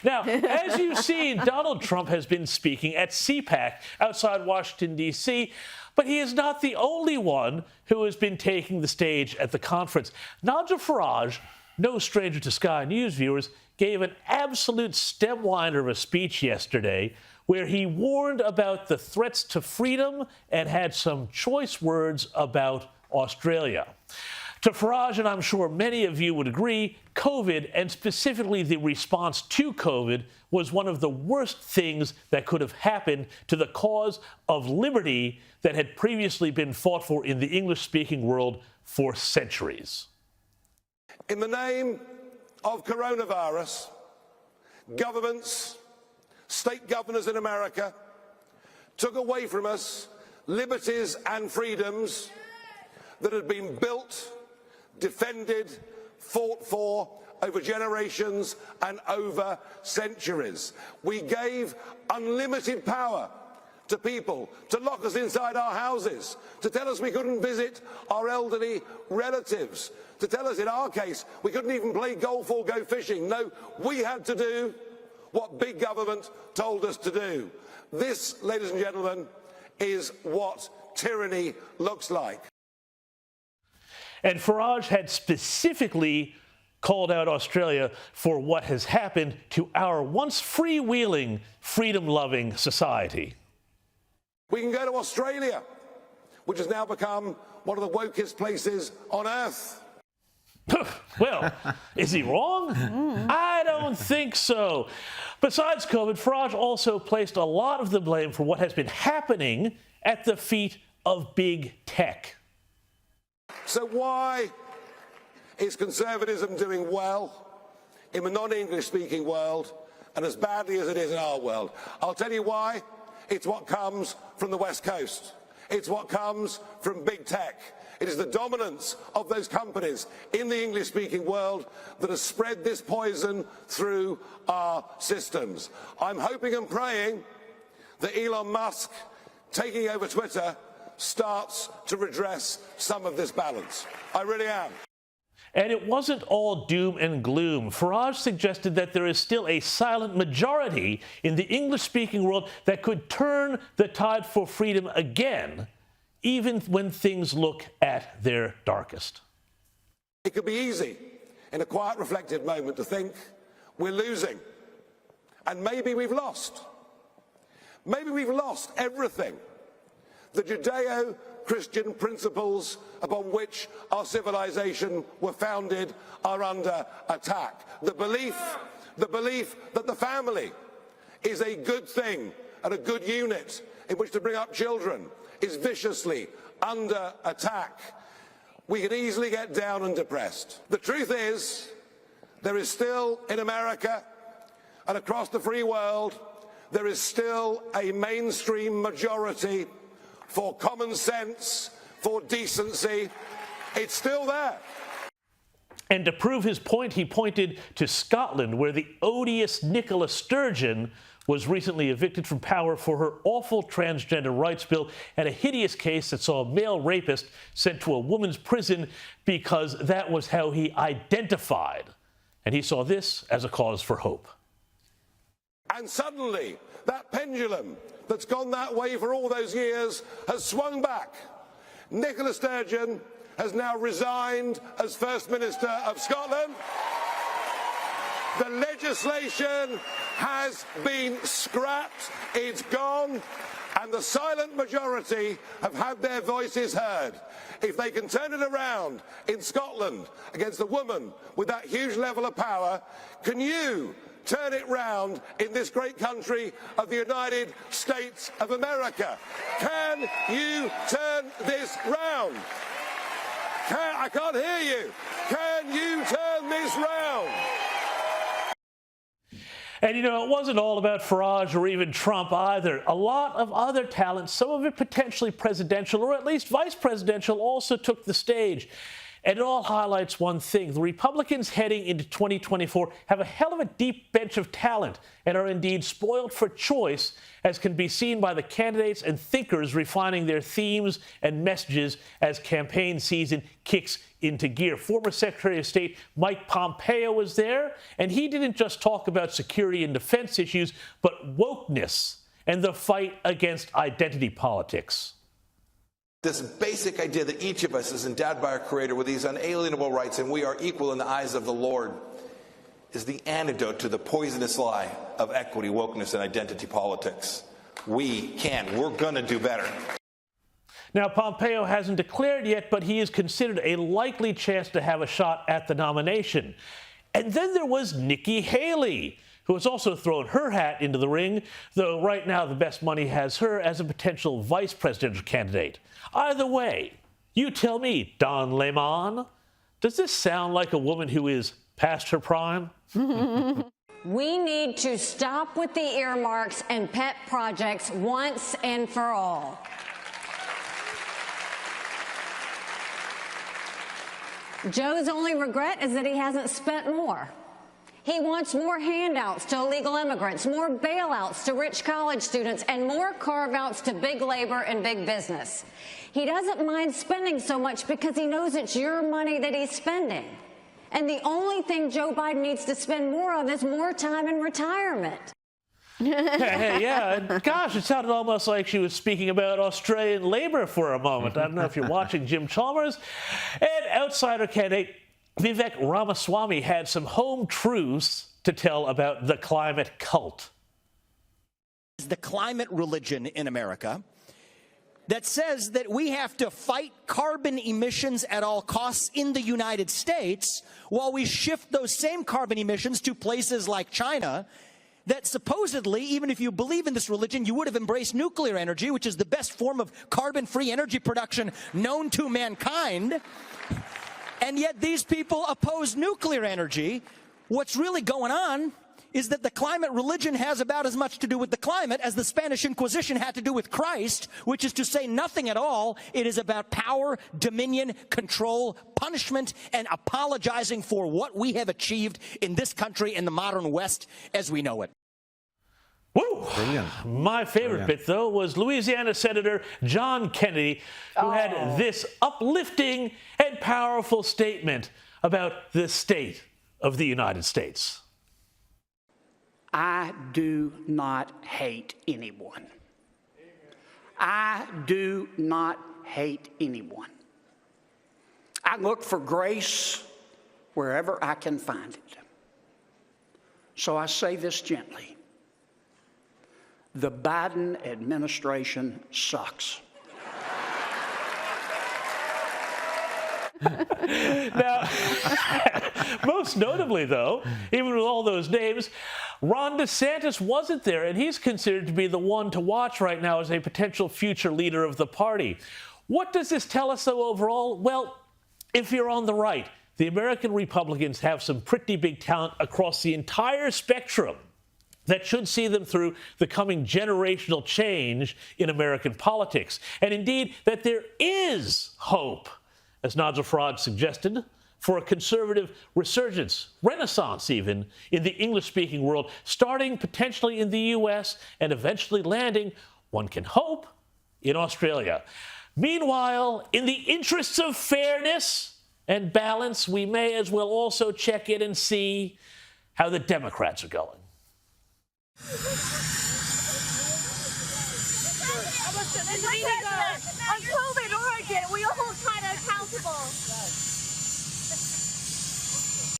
Now, as you've seen, Donald Trump has been speaking at CPAC outside Washington, D.C., but he is not the only one who has been taking the stage at the conference. Nigel Farage, no stranger to Sky News viewers, gave an absolute stemliner of a speech yesterday where he warned about the threats to freedom and had some choice words about Australia. To Farage, and I'm sure many of you would agree, COVID, and specifically the response to COVID, was one of the worst things that could have happened to the cause of liberty that had previously been fought for in the English-speaking world for centuries. In the name of coronavirus, governments, state governors in America took away from us liberties and freedoms that had been built, defended, fought for over generations and over centuries. We gave unlimited power to people to lock us inside our houses, to tell us we couldn't visit our elderly relatives, to tell us, in our case, we couldn't even play golf or go fishing. No, we had to do what big government told us to do. This, ladies and gentlemen, is what tyranny looks like. And Farage had specifically called out Australia for what has happened to our once freewheeling, freedom-loving society. We can go to Australia, which has now become one of the wokest places on earth. Well, is he wrong? I don't think so. Besides COVID, Farage also placed a lot of the blame for what has been happening at the feet of big tech. So why is conservatism doing well in the non-English speaking world and as badly as it is in our world? I'll tell you why. It's what comes from the West Coast. It's what comes from big tech. It is the dominance of those companies in the English-speaking world that has spread this poison through our systems. I'm hoping and praying that Elon Musk taking over Twitter starts to redress some of this balance. I really am. And it wasn't all doom and gloom. Farage suggested that there is still a silent majority in the English-speaking world that could turn the tide for freedom again, even when things look at their darkest. It could be easy, in a quiet, reflective moment, to think we're losing, and maybe we've lost. Maybe we've lost everything. The Judeo-Christian principles upon which our civilization were founded are under attack. The belief that the family is a good thing and a good unit in which to bring up children is viciously under attack. We can easily get down and depressed. The truth is, there is still in America and across the free world, there is still a mainstream majority for common sense, for decency. It's still there. And to prove his point, he pointed to Scotland, where the odious Nicola Sturgeon was recently evicted from power for her awful transgender rights bill and a hideous case that saw a male rapist sent to a woman's prison because that was how he identified. And he saw this as a cause for hope. And suddenly, that pendulum that's gone that way for all those years has swung back. Nicola Sturgeon has now resigned as First Minister of Scotland. The legislation has been scrapped, it's gone, and the silent majority have had their voices heard. If they can turn it around in Scotland against a woman with that huge level of power, can you turn it round in this great country of the United States of America? Can you turn this round? I can't hear you. Can you turn this round? And, you know, it wasn't all about Farage or even Trump either. A lot of other talent, some of it potentially presidential or at least vice presidential, also took the stage. And it all highlights one thing. The Republicans heading into 2024 have a hell of a deep bench of talent and are indeed spoiled for choice, as can be seen by the candidates and thinkers refining their themes and messages as campaign season kicks into gear. Former Secretary of State Mike Pompeo was there, and he didn't just talk about security and defense issues, but wokeness and the fight against identity politics. This basic idea that each of us is endowed by our Creator with these unalienable rights and we are equal in the eyes of the Lord is the antidote to the poisonous lie of equity, wokeness, and identity politics. We're going to do better. Now, Pompeo hasn't declared yet, but he is considered a likely chance to have a shot at the nomination. And then there was Nikki Haley, who has also thrown her hat into the ring, though right now the best money has her as a potential vice presidential candidate. Either way, you tell me, Don Lemon, does this sound like a woman who is past her prime? We need to stop with the earmarks and pet projects once and for all. Joe's only regret is that he hasn't spent more. He wants more handouts to illegal immigrants, more bailouts to rich college students, and more carve-outs to big labor and big business. He doesn't mind spending so much because he knows it's your money that he's spending. And the only thing Joe Biden needs to spend more of is more time in retirement. Yeah, and gosh, it sounded almost like she was speaking about Australian Labor for a moment. I don't know if you're watching Jim Chalmers. And outsider candidate Vivek Ramaswamy had some home truths to tell about the climate cult. The climate religion in America that says that we have to fight carbon emissions at all costs in the United States while we shift those same carbon emissions to places like China, that supposedly, even if you believe in this religion, you would have embraced nuclear energy, which is the best form of carbon-free energy production known to mankind. And yet these people oppose nuclear energy. What's really going on is that the climate religion has about as much to do with the climate as the Spanish Inquisition had to do with Christ, which is to say nothing at all. It is about power, dominion, control, punishment, and apologizing for what we have achieved in this country in the modern West as we know it. Woo! Brilliant. My favorite bit, though, was Louisiana Senator John Kennedy, who had this uplifting and powerful statement about the state of the United States. I do not hate anyone. I do not hate anyone. I look for grace wherever I can find it. So I say this gently. The Biden administration sucks. Now, most notably, though, even with all those names, Ron DeSantis wasn't there, and he's considered to be the one to watch right now as a potential future leader of the party. What does this tell us, though, overall? Well, if you're on the right, the American Republicans have some pretty big talent across the entire spectrum that should see them through the coming generational change in American politics. And indeed, that there is hope, as Nigel Farage suggested, for a conservative resurgence, renaissance even, in the English-speaking world, starting potentially in the U.S. and eventually landing, one can hope, in Australia. Meanwhile, in the interests of fairness and balance, we may as well also check in and see how the Democrats are going. On COVID, Oregon, we all kind of accountable.